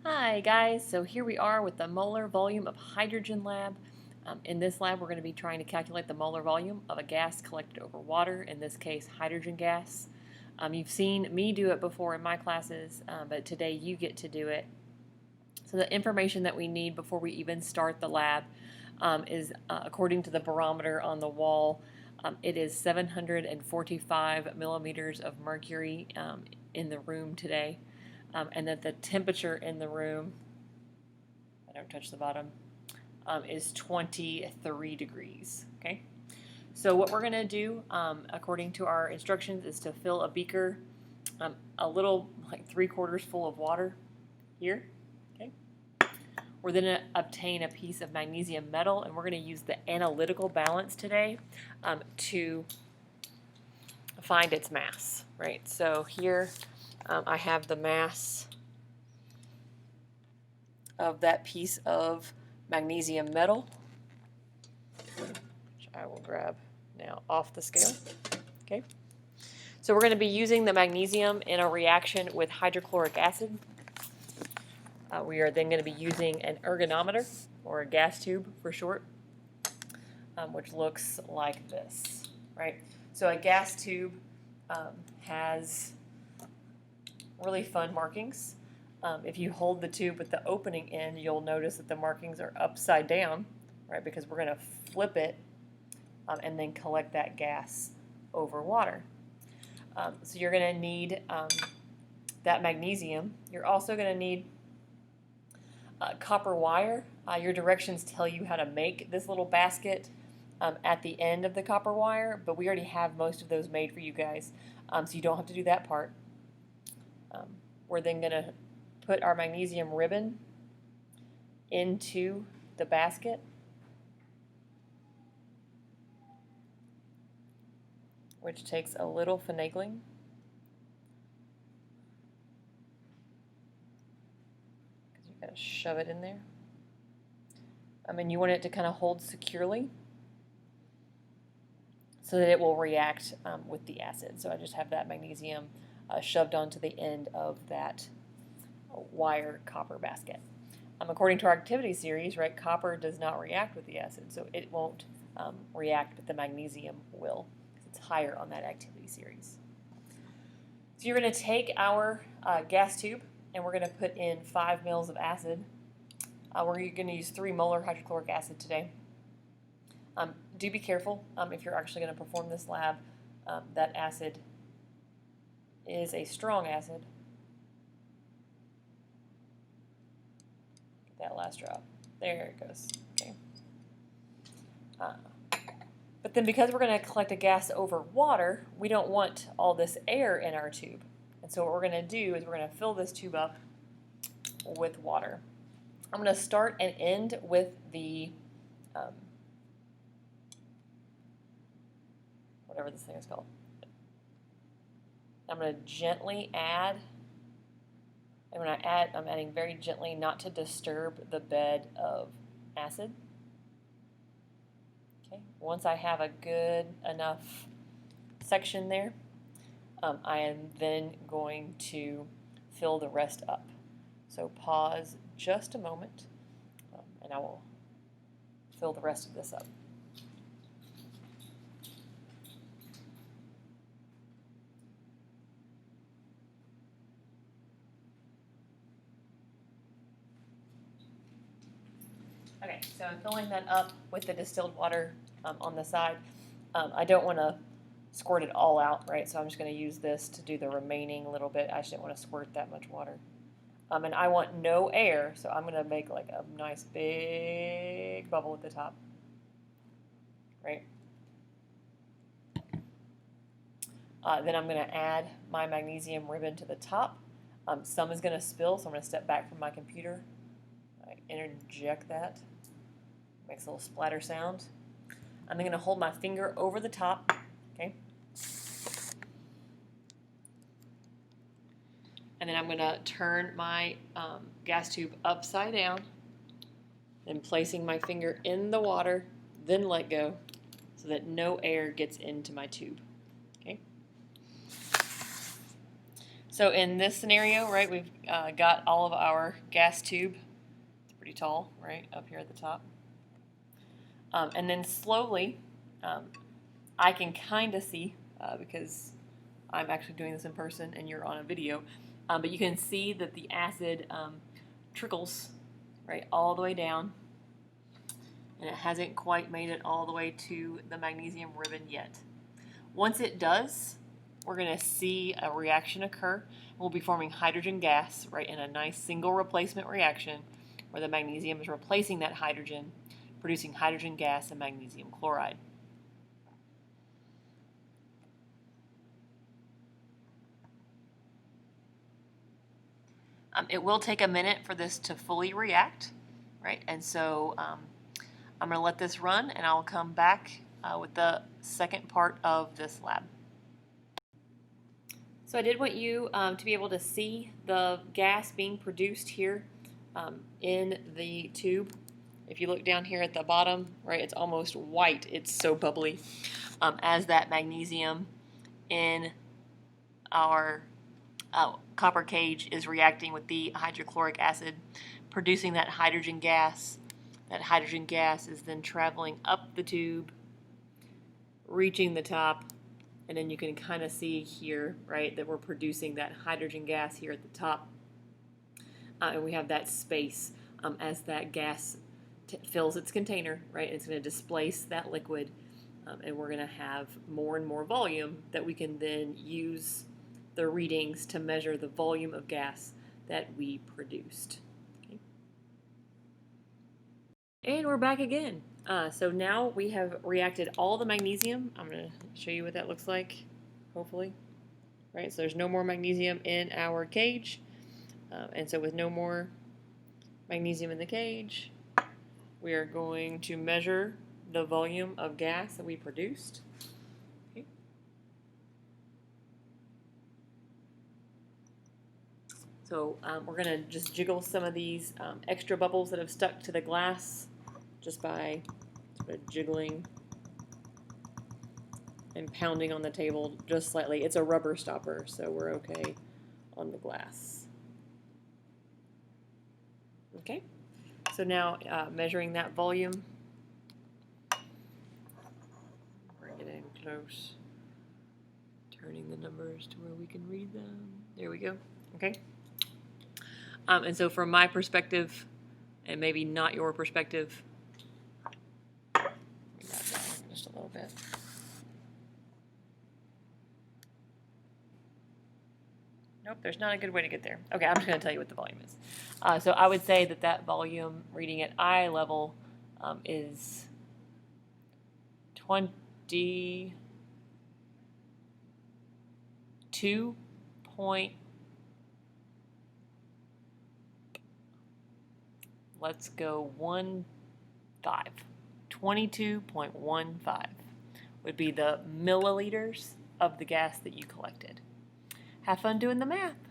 Hi guys, so here we are with the molar volume of hydrogen lab. In this lab we're going to be trying to calculate the molar volume of a gas collected over water, in this case hydrogen gas. You've seen me do it before in my classes, but today you get to do it. So the information that we need before we even start the lab is according to the barometer on the wall, it is 745 millimeters of mercury in the room today. And that the temperature in the room, I don't touch the bottom, is 23 degrees. Okay, so what we're going to do, according to our instructions, is to fill a beaker a little, like 3/4 full of water here. Okay, we're then going to obtain a piece of magnesium metal, and we're going to use the analytical balance today to find its mass. Right, so here I have the mass of that piece of magnesium metal, which I will grab now off the scale. Okay, so we're going to be using the magnesium in a reaction with hydrochloric acid. We are then going to be using an ergonometer, or a gas tube for short, which looks like this, right? So a gas tube has really fun markings. If you hold the tube with the opening end, you'll notice that the markings are upside down, right? Because we're going to flip it and then collect that gas over water. So you're going to need that magnesium. You're also going to need copper wire. Your directions tell you how to make this little basket at the end of the copper wire, but we already have most of those made for you guys, so you don't have to do that part. We're then going to put our magnesium ribbon into the basket. Which takes a little finagling. Because you've got to shove it in there. And you want it to kind of hold securely so that it will react with the acid. So I just have that magnesium shoved onto the end of that wire copper basket. According to our activity series, right, copper does not react with the acid, so it won't react, but the magnesium will. It's higher on that activity series. So you're going to take our gas tube and we're going to put in 5 mils of acid. We're going to use 3 molar hydrochloric acid today. Do be careful if you're actually going to perform this lab. That acid is a strong acid. Get that last drop. There it goes. Okay. But then because we're going to collect a gas over water, we don't want all this air in our tube. And so what we're going to do is we're going to fill this tube up with water. I'm going to start and end with the, whatever this thing is called. I'm going to gently add. I'm adding very gently, not to disturb the bed of acid. Okay. Once I have a good enough section there, I am then going to fill the rest up. So pause just a moment, and I will fill the rest of this up. Okay, so I'm filling that up with the distilled water on the side. I don't want to squirt it all out, right? So I'm just going to use this to do the remaining little bit. I just didn't want to squirt that much water. And I want no air, so I'm going to make like a nice big bubble at the top, right? Then I'm going to add my magnesium ribbon to the top. Some is going to spill, so I'm going to step back from my computer. I interject that. Makes a little splatter sound. I'm then going to hold my finger over the top, okay? And then I'm going to turn my gas tube upside down, then placing my finger in the water, then let go so that no air gets into my tube, okay? So in this scenario, right, we've got all of our gas tube. It's pretty tall, right, up here at the top. And then slowly, I can kind of see, because I'm actually doing this in person and you're on a video, but you can see that the acid trickles, right, all the way down. And it hasn't quite made it all the way to the magnesium ribbon yet. Once it does, we're going to see a reaction occur. We'll be forming hydrogen gas, right, in a nice single replacement reaction where the magnesium is replacing that hydrogen, producing hydrogen gas and magnesium chloride. It will take a minute for this to fully react, right? And so I'm going to let this run, and I'll come back with the second part of this lab. So I did want you to be able to see the gas being produced here in the tube. If you look down here at the bottom, right, it's almost white. It's so bubbly as that magnesium in our copper cage is reacting with the hydrochloric acid, producing that hydrogen gas. That hydrogen gas is then traveling up the tube, reaching the top, and then you can kind of see here, right, that we're producing that hydrogen gas here at the top. And we have that space as that gas fills its container, right? It's going to displace that liquid, and we're going to have more and more volume that we can then use the readings to measure the volume of gas that we produced. Okay. And we're back again. So now we have reacted all the magnesium. I'm going to show you what that looks like, hopefully. Right, so there's no more magnesium in our cage. And so with no more magnesium in the cage, we are going to measure the volume of gas that we produced. Okay. So we're going to just jiggle some of these extra bubbles that have stuck to the glass just by sort of jiggling and pounding on the table just slightly. It's a rubber stopper, so we're okay on the glass. Okay, so now measuring that volume. Bring it in close. Turning the numbers to where we can read them. There we go. Okay. And so from my perspective, and maybe not your perspective, bring that down just a little bit. Nope, there's not a good way to get there. Okay, I'm just going to tell you what the volume is. So I would say that that volume reading at eye level is 22 point, let's go 15. 22.15 would be the milliliters of the gas that you collected. Have fun doing the math.